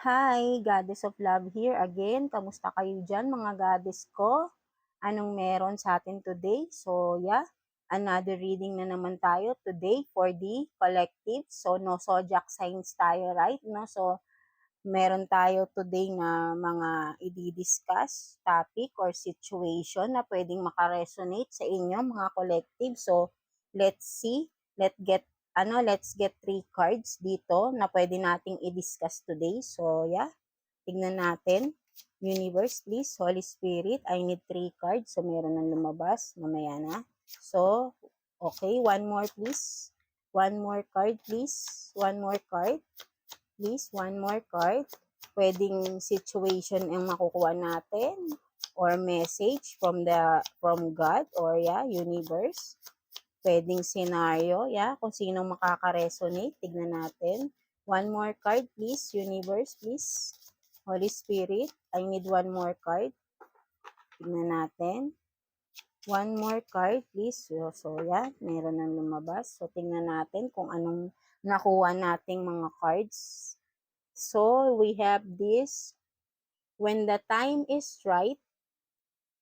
Hi, Goddess of Love here again. Kamusta kayo dyan mga goddess ko? Anong meron sa atin today? So yeah, another reading na naman tayo today for the collective. So no zodiac signs tayo, right? No? So meron tayo today na mga i-discuss topic or situation na pwedeng makaresonate sa inyo mga collective. So let's see, let's get three cards dito na pwede nating i-discuss today. So yeah, tignan natin. Universe, please. Holy Spirit, I need three cards. So meron nang lumabas, mamaya na. So okay, one more please. One more card please. One more card. Please, one more card. Pwedeng situation ang makukuha natin or message from God or yeah, universe. Pwedeng scenario, yeah, kung sinong makaka-resonate. Tignan natin. One more card, please. Universe, please. Holy Spirit, I need one more card. Tignan natin. One more card, please. So yeah, meron nang lumabas. So, tingnan natin kung anong nakuha nating mga cards. So, we have this. When the time is right,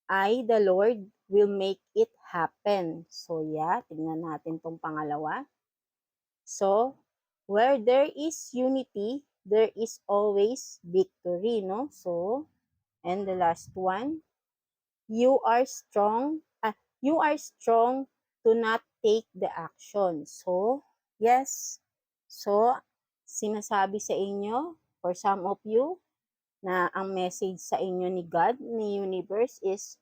I, the Lord, will make it happen. So, yeah, tingnan natin tong pangalawa. So, where there is unity, there is always victory, no? So, and the last one, you are strong, you are strong to not take the action. So, yes. So, sinasabi sa inyo, for some of you, na ang message sa inyo ni God, ni universe is,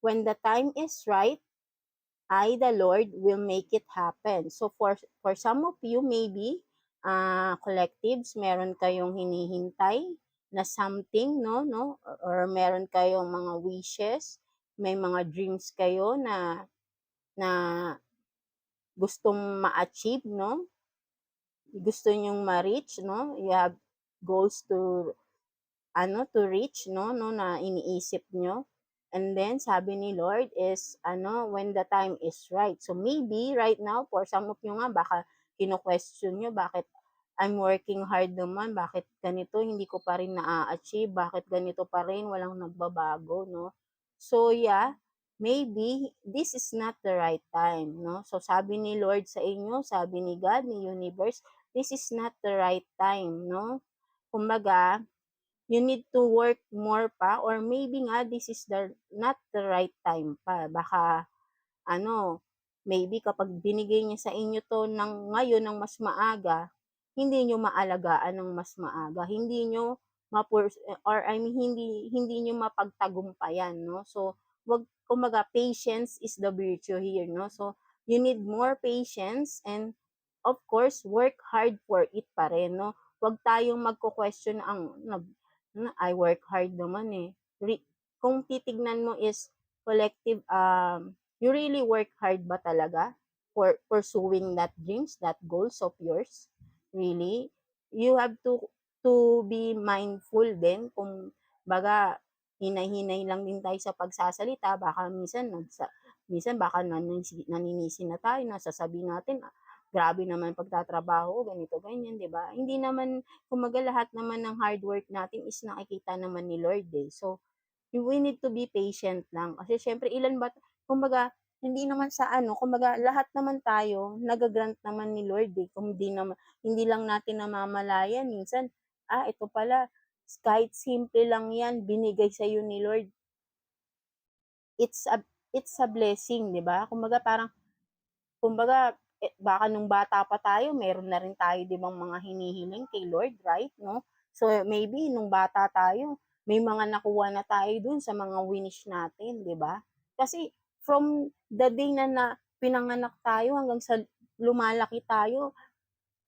when the time is right, I, the Lord, will make it happen. So for some of you, maybe, collectives, meron kayong hinihintay na something, no? Or meron kayong mga wishes, may mga dreams kayo na gustong ma-achieve, no? Gusto nyong ma-reach, no? You have goals to reach, no, na iniisip nyo. And then, sabi ni Lord is, when the time is right. So, maybe, right now, for some of you nga, baka kino-question nyo, bakit I'm working hard naman, bakit ganito, hindi ko pa rin na-achieve, bakit ganito pa rin, walang nagbabago, no? So, yeah, maybe, this is not the right time, no? So, sabi ni Lord sa inyo, sabi ni God, ni Universe, this is not the right time, no? Kumbaga, you need to work more pa or maybe nga this is not the right time pa. Baka maybe kapag binigay niya sa inyo to ng ngayon ng mas maaga, hindi nyo maalagaan ng mas maaga. Hindi nyo or I mean hindi nyo mapagtagumpayan, no? So, kumbaga patience is the virtue here, no? So, you need more patience and of course, work hard for it pa rin, no? Huwag tayong magko-question I work hard naman eh. Kung titignan mo is collective, you really work hard ba talaga for pursuing that dreams, that goals of yours? Really? You have to be mindful din kung baga hinay-hinay lang din tayo sa pagsasalita, baka minsan baka naninisi na tayo, nasasabi natin, grabe naman pagtatrabaho, ganito, ganyan, di ba? Hindi naman kumaga lahat naman ng hard work natin is nakikita naman ni Lord eh. So, we need to be patient lang. Kasi syempre, kumbaga, hindi naman sa kumbaga, lahat naman tayo, nagagrant naman ni Lord eh. Kung hindi lang natin namamalayan, minsan, ito pala, kahit simple lang yan, binigay sa iyo ni Lord. It's a blessing, di ba? Kumbaga, baka nung bata pa tayo, meron na rin tayo, di bang mga hinihiling kay Lord, right? No? So, maybe, nung bata tayo, may mga nakuha na tayo dun sa mga winish natin, di ba? Kasi, from the day na pinanganak tayo hanggang sa lumalaki tayo,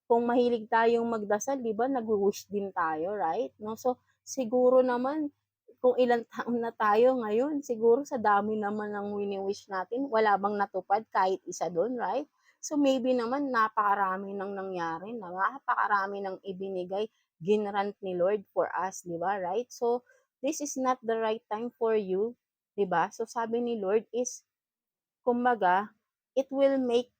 kung mahilig tayong magdasal, di ba, nag-wish din tayo, right? No? So, siguro naman, kung ilang taon na tayo ngayon, siguro sa dami naman ng wini-wish natin, wala bang natupad kahit isa doon, right? So, maybe naman, napakarami nang nangyari, napakarami nang ibinigay, ginrant ni Lord for us, di ba, right? So, this is not the right time for you, di ba? So, sabi ni Lord is, kumbaga, it will make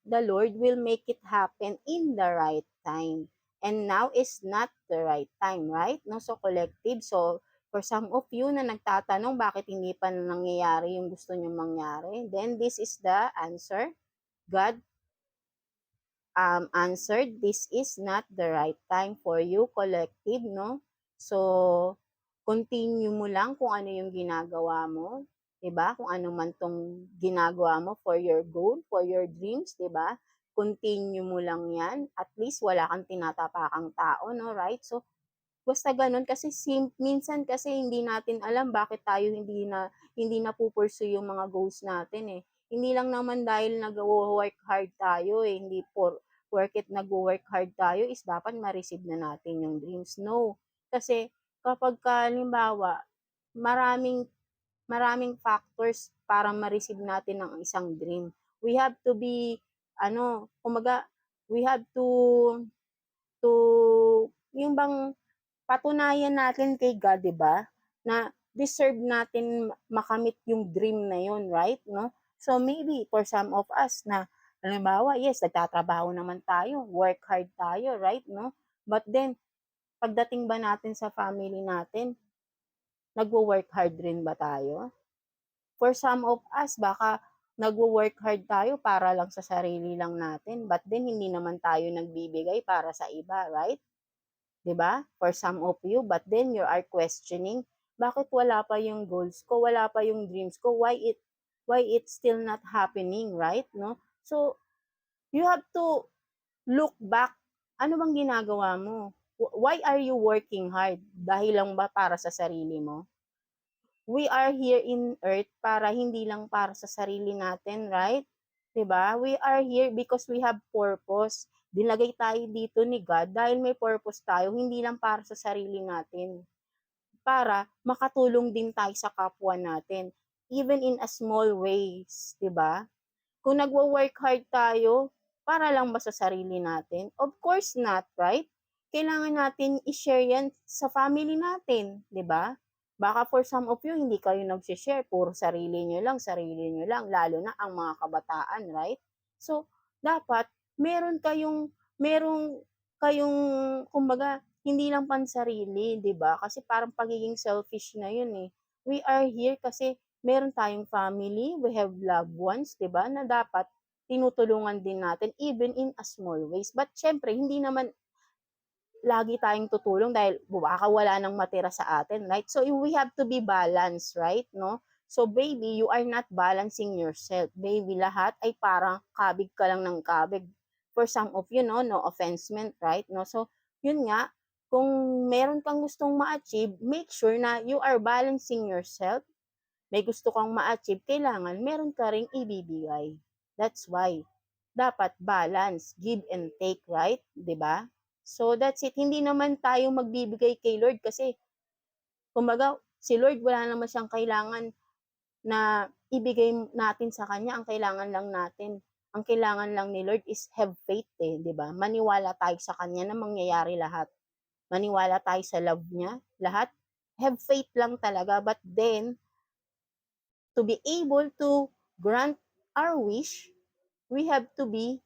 the Lord will make it happen in the right time. and now is not the right time, right? No, so collective. So for some of you na nagtatanong bakit hindi pa nangyayari yung gusto niyo mangyari, then this is the answer. God answered, this is not the right time for you, collective, no? So, continue mo lang kung ano yung ginagawa mo, 'di ba? Kung ano man tong ginagawa mo for your goal, for your dreams, 'di ba? Continue mo lang 'yan. At least wala kang tinatapakang tao, no, right? So, basta gano'n kasi minsan kasi hindi natin alam bakit tayo hindi napu-pursue yung mga goals natin, eh. Hindi lang naman dahil nagwo-work hard tayo, eh, hindi porket nagwo-work hard tayo is dapat ma-receive na natin yung dreams, no. Kasi kapagka halimbawa maraming maraming factors para ma-receive natin ang isang dream. We have to be kumbaga we have to yung bang patunayan natin kay God, 'di ba? Na deserve natin makamit yung dream na yun, right? No? So maybe for some of us na halimbawa, yes, nagtatrabaho naman tayo, work hard tayo, right? No? But then pagdating ba natin sa family natin, nagwo-work hard rin ba tayo? For some of us, baka nagwo-work hard tayo para lang sa sarili lang natin, but then hindi naman tayo nagbibigay para sa iba, right? 'Di ba? For some of you, but then you are questioning, bakit wala pa yung goals ko, wala pa yung dreams ko, why it's still not happening, right? No? So, you have to look back. Ano bang ginagawa mo? Why are you working hard? Dahil lang ba para sa sarili mo? We are here in earth para hindi lang para sa sarili natin, right? 'Di ba? We are here because we have purpose. Dinagay tayo dito ni God dahil may purpose tayo, hindi lang para sa sarili natin. Para makatulong din tayo sa kapwa natin, even in a small ways, 'di ba? Kung nagwo-work hard tayo, para lang ba sa sarili natin? Of course not, right? Kailangan natin i-share yan sa family natin, di ba? Baka for some of you, hindi kayo nag-share, puro sarili nyo lang, lalo na ang mga kabataan, right? So, dapat, meron kayong, kumbaga, hindi lang pansarili, di ba? Kasi parang pagiging selfish na yun eh. We are here kasi meron tayong family, we have loved ones, 'di ba? Na dapat tinutulungan din natin even in a small ways. But syempre, hindi naman lagi tayong tutulong dahil baka wala nang matira sa atin, right? So we have to be balanced, right? No? So baby, you are not balancing yourself. Baby, lahat ay parang kabig ka lang ng kabig. For some of you, no offensement, right? No? So, yun nga, kung meron kang gustong ma-achieve, make sure na you are balancing yourself. May gusto kang ma-achieve, kailangan meron ka ring ibibigay. That's why dapat balance, give and take, right? 'Di ba? So that's it. Hindi naman tayo magbibigay kay Lord kasi kumbaga si Lord wala naman siyang kailangan na ibigay natin sa kanya. Ang kailangan lang ni Lord is have faith, 'di ba? Maniwala tayo sa kanya na mangyayari lahat. Maniwala tayo sa love niya, lahat. Have faith lang talaga, but then to be able to grant our wish, we have to be,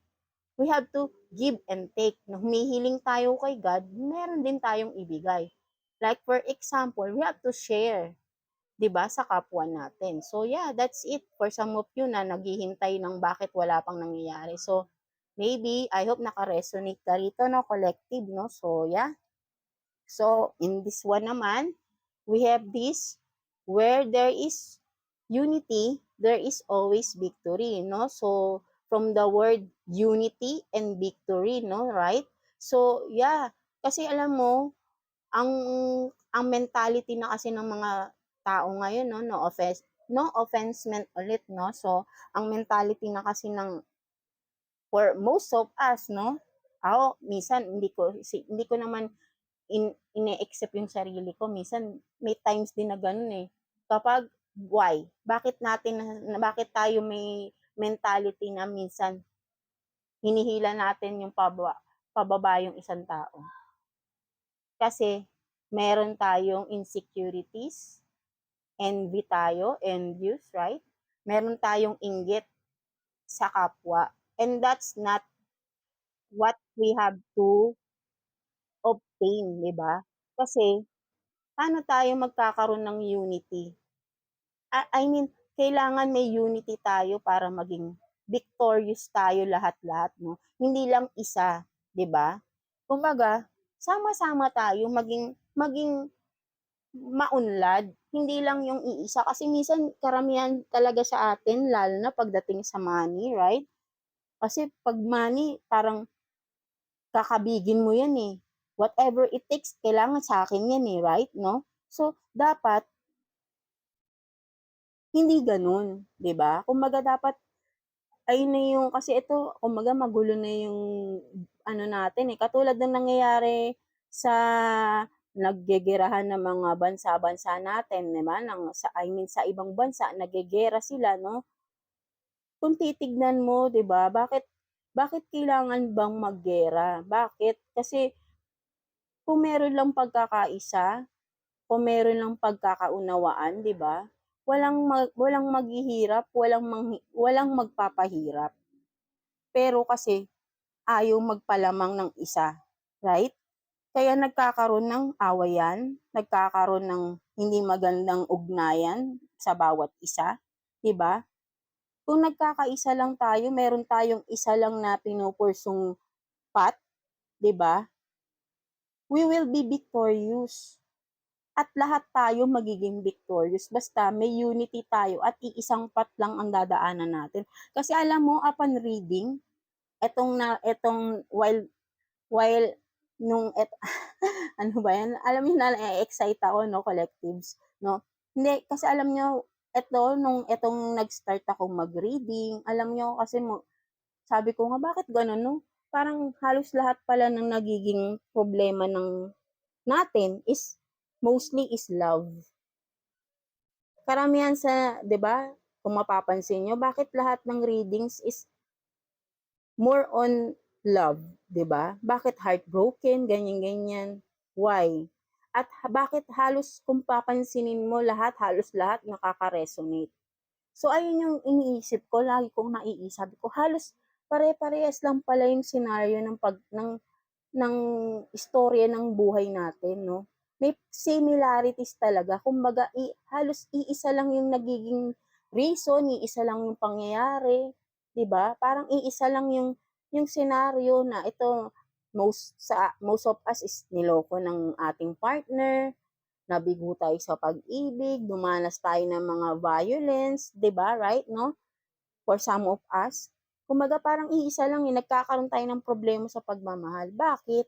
we have to give and take. No, humihiling tayo kay God, meron din tayong ibigay. Like for example, we have to share, 'di ba, sa kapwa natin. So yeah, that's it for some of you na naghihintay ng bakit wala pang nangyayari. So maybe I hope naka-resonate ka rito, no, collective, no. So yeah. So in this one naman, we have this, where there is unity, there is always victory, no? So, from the word unity and victory, no, right? So, yeah, kasi alam mo, ang ang mentality na kasi ng mga tao ngayon, no, no offensement ulit, no? So, ang mentality na kasi ng for most of us, no? Ako, minsan hindi ko naman ine-accept yung sarili ko. Minsan may times din na gano'n eh. Kapag why? Bakit tayo may mentality na minsan hinihila natin yung pababa yung isang tao? Kasi meron tayong insecurities, envy tayo, envious, right? Meron tayong inggit sa kapwa. And that's not what we have to pain, 'di ba? Kasi paano tayo magkakaroon ng unity? I mean, kailangan may unity tayo para maging victorious tayo lahat-lahat, 'no? Hindi lang isa, 'di ba? Kumbaga, sama-sama tayo maging maging maunlad, hindi lang yung iisa. Kasi minsan karamihan talaga sa atin, lalo na pagdating sa money, right? Kasi 'pag money, parang kakabigin mo yan, eh. Whatever it takes, kailangan sa'kin yan, eh, right, 'no? So, dapat hindi gano'n, 'di ba? Kumbaga dapat ayun na yung kasi ito kumbaga magulo na yung ano natin, eh, katulad ng nangyayari sa naggegerahan ng mga bansa-bansa natin, 'di ba, ng sa I mean sa ibang bansa naggegera sila, 'no? Kung titignan mo, 'di ba, bakit bakit kailangan bang maggera? Bakit? Kasi kung meron lang pagkakaisa, kung meron lang pagkakaunawaan, 'di ba, walang maghihirap, walang magpapahirap. Pero kasi ayaw magpalamang ng isa, right? Kaya nagkakaroon ng awayan, nagkakaroon ng hindi magandang ugnayan sa bawat isa, 'di ba? Kung nagkakaisa lang tayo, meron tayong isa lang na pinupursong path, 'di ba? We will be victorious. At lahat tayo magiging victorious basta may unity tayo at iisang path lang ang dadaanan natin. Kasi alam mo, upon reading, etong while nung ano ba yan, alam niyo na-excite ako, no, collectives, no? Hindi, kasi alam niyo, etong nag-start akong mag-reading, alam niyo, kasi sabi ko nga, bakit ganun, no? Parang halos lahat pala ng nagiging problema natin is mostly is love. Karamihan sa, 'di ba? Kung mapapansin niyo, bakit lahat ng readings is more on love, 'di ba? Bakit heartbroken, ganyan-ganyan? Why? At bakit halos kung papansinin mo halos lahat nakaka-resonate. So ayun yung iniisip ko, lagi kong naiisip, sabi ko halos pare-parehas lang pala yung senaryo ng istorya ng buhay natin, no? May similarities talaga. Kumbaga, halos iisa lang yung nagiging reason, iisa lang yung pangyayari, 'di ba? Parang iisa lang yung senaryo na ito most of us is niloko ng ating partner, nabigo tayo sa pag-ibig, dumanas tayo ng mga violence, 'di ba? Right, no? For some of us, kumbaga parang iisa lang nagkakaroon tayo ng problema sa pagmamahal. Bakit?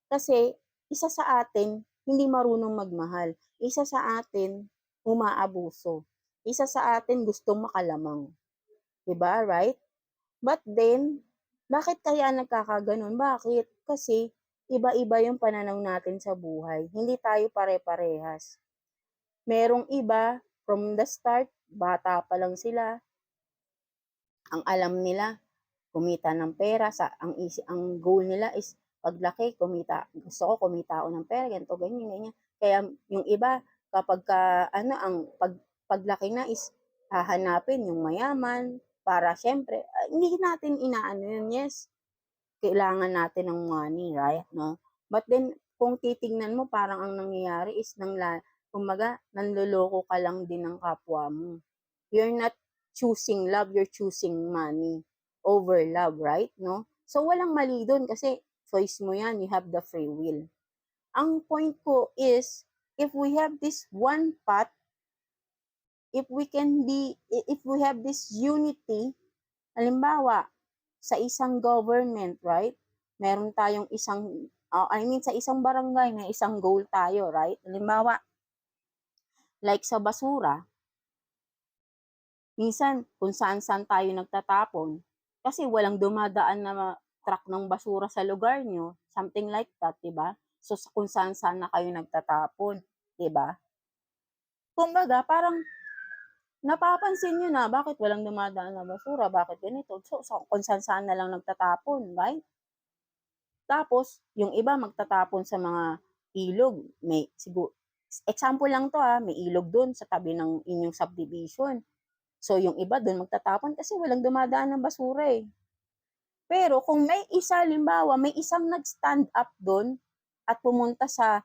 Kasi isa sa atin hindi marunong magmahal, isa sa atin umaabuso, isa sa atin gustong makalamang, 'di ba, right? But then, bakit kaya nagkakagano'n? Bakit? Kasi iba-iba yung pananaw natin sa buhay, hindi tayo pare-parehas. Merong iba from the start, bata pa lang sila, ang alam nila kumita ng pera, ang goal nila is paglaki kumita, gusto ko kumita ako ng pera, ganito, ganyan, ganyan. Kaya yung iba kapag paglaki na is hahanapin yung mayaman para siyempre hindi natin inaano yun, yes, kailangan natin ng money, right, no? But then kung titingnan mo, parang ang nangyayari is kumbaga nanloloko ka lang din ng kapwa mo. You're not choosing love, you're choosing money over love, right? No? So, walang mali doon kasi choice mo yan, you have the free will. Ang point ko is, if we have this one path, if we have this unity, halimbawa, sa isang government, right? Meron tayong sa isang barangay, may isang goal tayo, right? Halimbawa, like sa basura, minsan kung saan-saan tayo nagtatapon kasi walang dumadaan na truck ng basura sa lugar nyo, something like that, 'di ba? So kung saan-saan na kayo nagtatapon, 'di ba? Kumbaga parang napapansin niyo na bakit walang dumadaan na basura, bakit ganito. So kung saan-saan na lang nagtatapon, right? Tapos yung iba magtatapon sa mga ilog, may siguro example lang to, may ilog doon sa tabi ng inyong subdivision. So, yung iba doon magtatapon kasi walang dumadaan ng basura, eh. Pero kung may isa, limbawa, may isang nag-stand up doon, at pumunta sa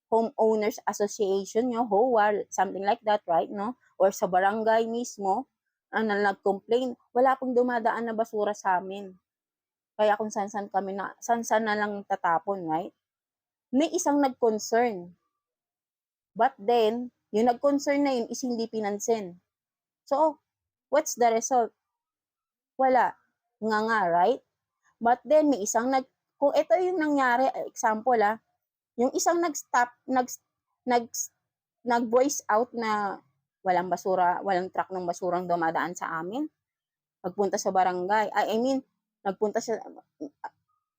homeowners association nyo, HOA, something like that, right, no? Or sa barangay mismo, na nag-complain, wala pong dumadaan na basura sa amin. Kaya kung saan-saan kami saan-saan na lang tatapon, right? May isang nag-concern. But then, yung nag-concern na yun is hindi pinansin. So, what's the result? Wala. Nga, right? But then, may isang kung ito yung nangyari, example yung isang nag-voice out na walang basura, walang truck ng basurang dumadaan sa amin. Nagpunta sa barangay. I mean, nagpunta siya,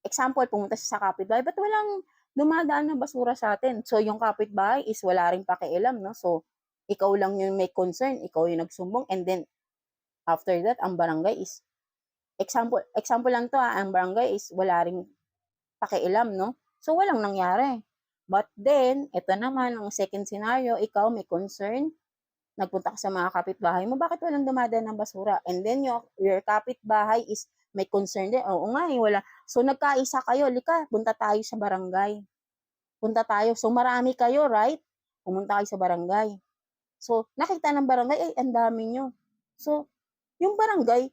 example, pumunta siya sa kapitbahay, ba't walang dumadaan na basura sa atin? So, yung kapitbahay is wala rin pakialam, no? So, ikaw lang yung may concern, ikaw yung nagsumbong, and then, after that, ang barangay is, example lang to ang barangay is wala ring pakialam, no? So, walang nangyari. But then, ito naman, ang second scenario, ikaw may concern, nagpunta ka sa mga kapitbahay mo, bakit walang dumadaan ng basura? And then, your kapitbahay is may concern din. Oo nga, wala. So, nagkaisa kayo, lika, punta tayo sa barangay. Punta tayo. So, marami kayo, right? Pumunta kayo sa barangay. So, nakita ng barangay, ay, ang dami nyo. So, yung barangay,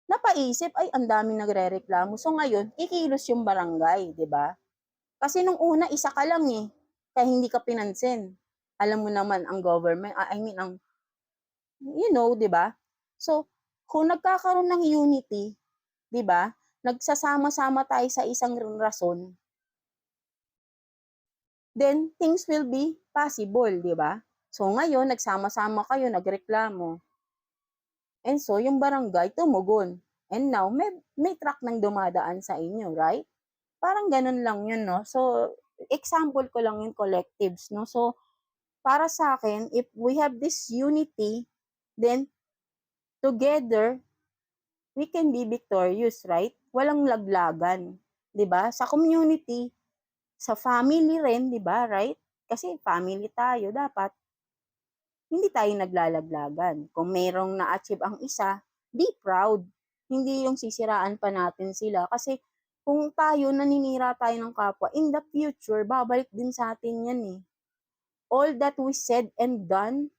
napaisip, ay, ang dami nagre-reklamo. So, ngayon, kikilos yung barangay, di ba? Kasi nung una, isa ka lang kaya hindi ka pinansin. Alam mo naman ang government, di ba? So, kung nagkakaroon ng unity, di ba? Nagsasama-sama tayo sa isang rason, then things will be possible, di ba? So, ngayon, nagsama-sama kayo, nagreklamo. And so, yung barangay tumugon. And now, may truck nang dumadaan sa inyo, right? Parang ganun lang yun, no? So, example ko lang yung collectives, no? So, para sa akin, if we have this unity, then together, we can be victorious, right? Walang laglagan, 'di ba? Sa community, sa family rin, 'di ba, right? Kasi family tayo, dapat hindi tayo naglalaglagan. Kung merong na-achieve ang isa, be proud. Hindi yung sisiraan pa natin sila kasi kung tayo naninira tayo ng kapwa, in the future babalik din sa atin 'yan eh. All that we said and done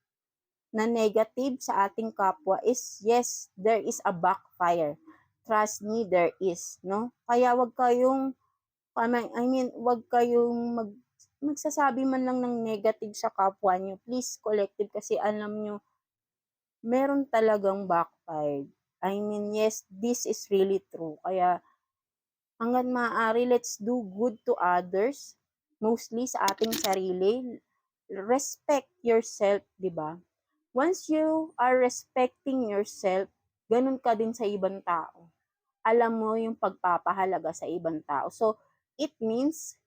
na negative sa ating kapwa is, yes, there is a backfire. Trust me, there is, no? Kaya wag kayong, wag kayong magsasabi man lang ng negative sa kapwa nyo. Please, collective, kasi alam nyo, meron talagang backfire. Yes, this is really true. Kaya, hanggat maaari, let's do good to others, mostly sa ating sarili. Respect yourself, di ba? Once you are respecting yourself, ganun ka din sa ibang tao. Alam mo yung pagpapahalaga sa ibang tao. So, it means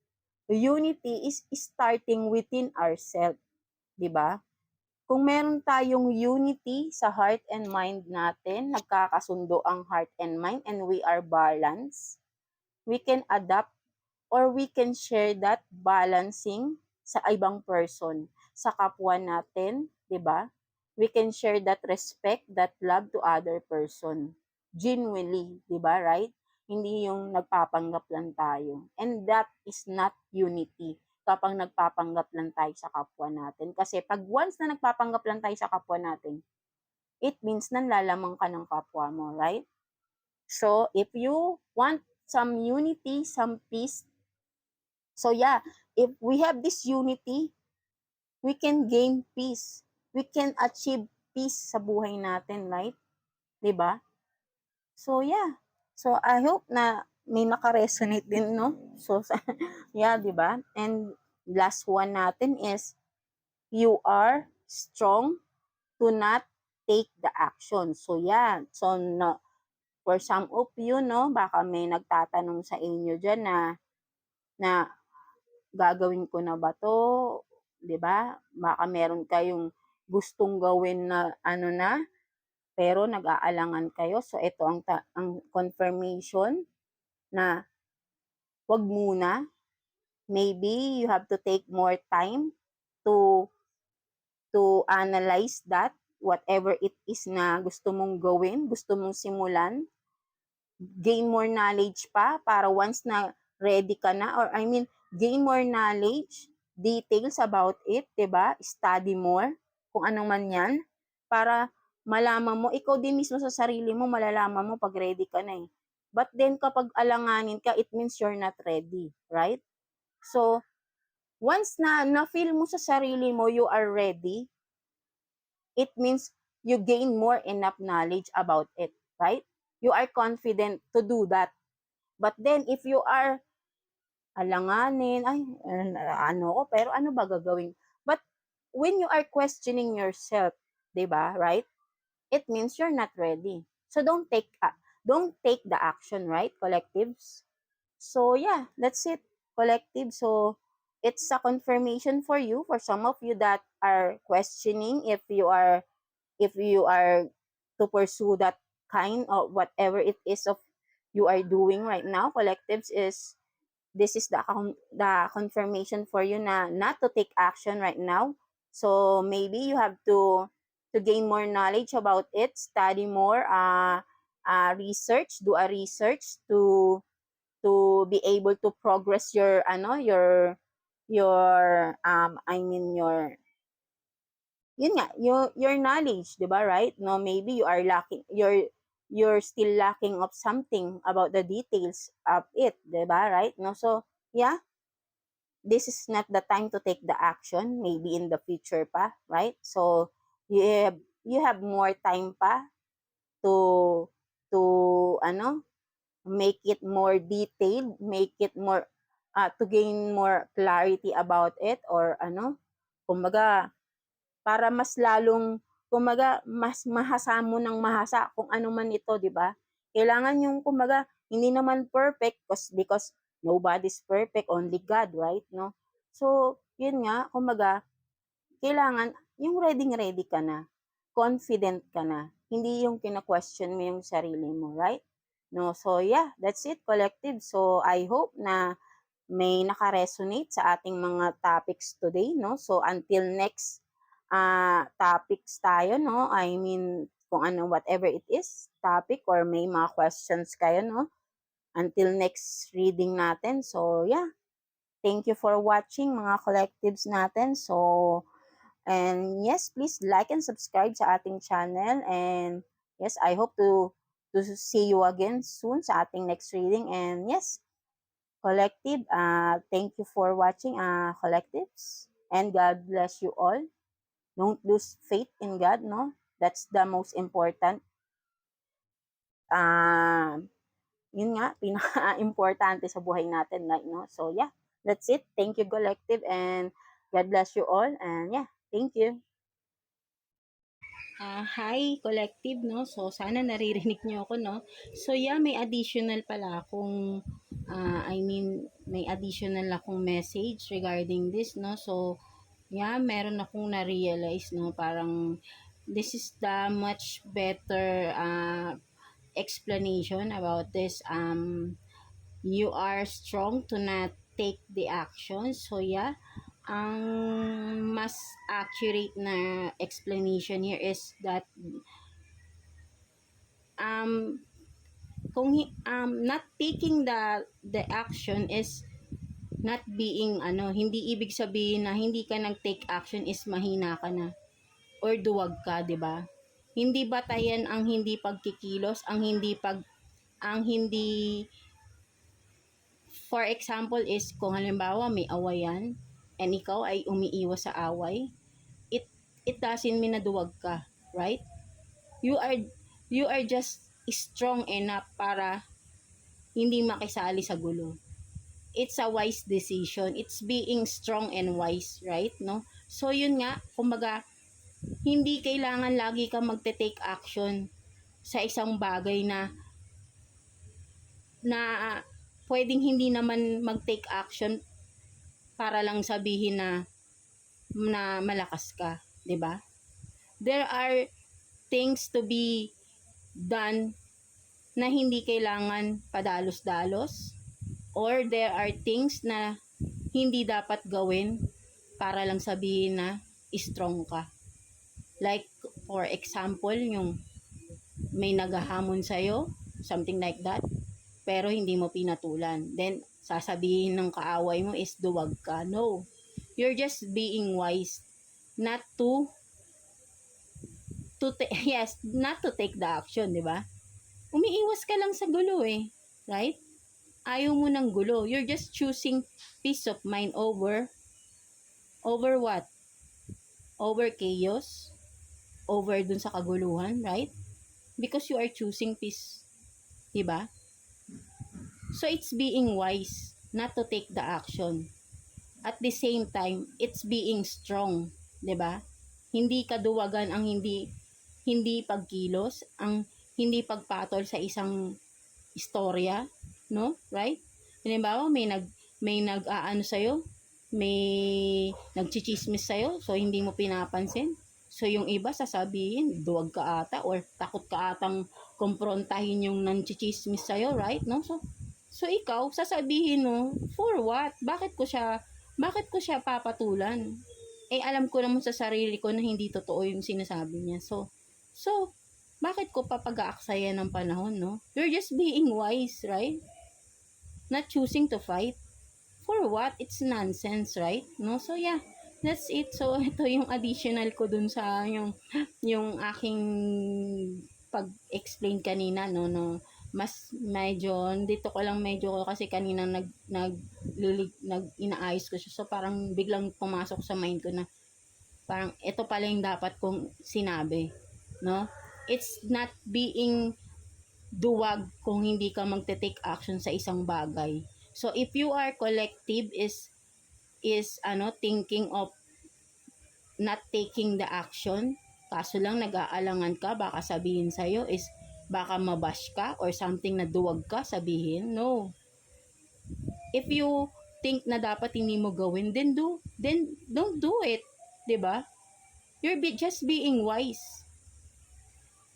unity is starting within ourselves. Diba? Kung meron tayong unity sa heart and mind natin, nagkakasundo ang heart and mind, and we are balanced, we can adapt or we can share that balancing sa ibang person, sa kapwa natin, 'di ba? We can share that respect, that love to other person. Genuinely, 'di ba, right? Hindi yung nagpapanggap lang tayo. And that is not unity kapag nagpapanggap lang tayo sa kapwa natin. Kasi pag once na nagpapanggap lang tayo sa kapwa natin, it means nanlalamang ka ng kapwa mo, right? So, if you want some unity, some peace, so yeah, if we have this unity, we can gain peace. We can achieve peace sa buhay natin, right? 'Di ba? So yeah. So I hope na may naka-resonate din, no? So yeah, 'di ba? And last one natin is you are strong to not take the action. So yeah. So no, for some of you, no, baka may nagtatanong sa inyo diyan na gagawin ko na ba 'to, 'di ba? Baka meron kayong gustong gawin na pero nag-aalangan kayo. So ito ang confirmation na 'wag muna. Maybe you have to take more time to analyze that, whatever it is na gusto mong gawin, gusto mong simulan, gain more knowledge pa para once na ready ka na, or I mean, gain more knowledge, details about it, 'di ba? Study more, kung ano man 'yan, para malaman mo, ikaw din mismo sa sarili mo, malalaman mo pag ready ka na eh. But then, kapag alanganin ka, it means you're not ready, right? So, once na na-feel mo sa sarili mo, you are ready, it means you gain more enough knowledge about it, right? You are confident to do that. But then, if you are alanganin, ay, ano ko, pero ano ba gagawin? But when you are questioning yourself, 'di ba, right? It means you're not ready. So don't take the action, right, collectives? So yeah, that's it, collective. So it's a confirmation for you, for some of you that are questioning if you are to pursue that kind of whatever it is of you are doing right now. Collectives is this is the confirmation for you na not to take action right now. So maybe you have to gain more knowledge about it, study more, research, do a research to be able to progress your I mean your yun nga, your knowledge, 'di ba, right? No, maybe you are lacking, you're still lacking of something about the details of it, 'di ba, right? No, so yeah, this is not the time to take the action, maybe in the future pa, right? So you have more time pa to to ano, make it more detailed, make it more to gain more clarity about it, or kumbaga para mas lalong, kumbaga, mas mahasa mo ng mahasa kung ano man ito, 'di ba? Kailangan yung kumbaga hindi naman perfect because nobody's perfect, only God, right? No? So, yun nga, kumbaga, kailangan yung ready ka na, confident ka na, hindi yung kina-question mo yung sarili mo, right? No, so yeah, that's it, collective. So I hope na may naka-resonate sa ating mga topics today, no? So until next topics tayo, no? I mean, kung ano, whatever it is, topic, or may mga questions kayo, no? Until next reading natin. So yeah, thank you for watching mga collectives natin. So, and yes, please like and subscribe sa ating channel. And yes, I hope to see you again soon sa ating next reading. And yes, collective, thank you for watching, collectives. And God bless you all. Don't lose faith in God, no? That's the most important. Yun nga, pinaka-importante sa buhay natin, right, no? So, yeah, that's it. Thank you, collective, and God bless you all. And yeah, thank you. Hi, collective, no? So, sana naririnig niyo ako, no? So, yeah, may additional pala akong, I mean, may additional akong message regarding this, no? So, yeah, meron akong na-realize, no? Parang, this is the much better explanation about this. You are strong to not take the action. So, yeah, ang mas accurate na explanation here is that um not taking the action is not being hindi ibig sabihin na hindi ka nag-take action is mahina ka na or duwag ka, 'di ba? Hindi batayan ang hindi pagkikilos, ang hindi, for example is kung halimbawa may awayan and ikaw ay umiiwas sa away, it it doesn't mean na duwag ka, right? You are you are just strong enough para hindi makisali sa gulo. It's a wise decision. It's being strong and wise, right? No? So, yun nga, kumbaga, hindi kailangan lagi ka magte-take action sa isang bagay na pwedeng hindi naman mag-take action para lang sabihin na malakas ka, 'di ba? There are things to be done na hindi kailangan padalos-dalos, or there are things na hindi dapat gawin para lang sabihin na strong ka. Like, for example, yung may naghahamon sa'yo, something like that, pero hindi mo pinatulan. Then, sasabihin ng kaaway mo is duwag ka. No. You're just being wise not yes, not to take the action, di ba? Umiiwas ka lang sa gulo eh. Right? Ayaw mo ng gulo. You're just choosing peace of mind over what? Over chaos? Over dun sa kaguluhan, right? Because you are choosing peace. Diba? So, it's being wise not to take the action. At the same time, it's being strong. Diba? Hindi kaduwagan ang hindi pagkilos, ang hindi pagpatol sa isang istorya, no? Right? Halimbawa, may nag-aano sa'yo, may nagchichismis sa'yo, so hindi mo pinapansin. So, yung iba sasabihin, duwag ka ata or takot ka atang kumprontahin yung nanchichismis sa'yo, right? No? So ikaw, sasabihin mo, for what? Bakit ko siya papatulan? Eh, alam ko naman sa sarili ko na hindi totoo yung sinasabi niya. So, bakit ko papag-aaksaya ng panahon, no? You're just being wise, right? Not choosing to fight. For what? It's nonsense, right? No? So, yeah. That's it. So, ito yung additional ko dun sa yung aking pag-explain kanina, no? Mas medyo, dito ko lang medyo kasi kanina inaayos ko siya. So, parang biglang pumasok sa mind ko na parang ito pala yung dapat kong sinabi, no? It's not being duwag kung hindi ka magte-take action sa isang bagay. So, if you are collective is thinking of not taking the action, kaso lang nag-aalangan ka, baka sabihin sa'yo is baka mabash ka or something na duwag ka sabihin. No. If you think na dapat hindi mo gawin, then don't do it. 'Di ba? You're just being wise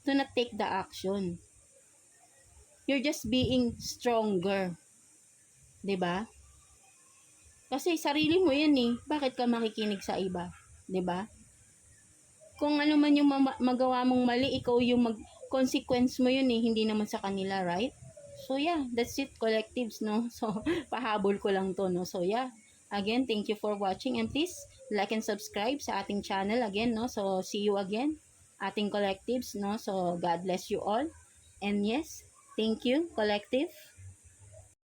to not take the action. You're just being stronger. 'Di ba? Kasi sarili mo 'yan eh. Bakit ka makikinig sa iba? 'Di ba? Kung ano man yung magawa mong mali, ikaw yung consequence mo yun eh, hindi naman sa kanila, right? So yeah, that's it, collectives, no? So, pahabol ko lang to, no? So yeah, again, thank you for watching and please like and subscribe sa ating channel again, no? So, see you again, ating collectives, no? So, God bless you all. And yes, thank you, collective.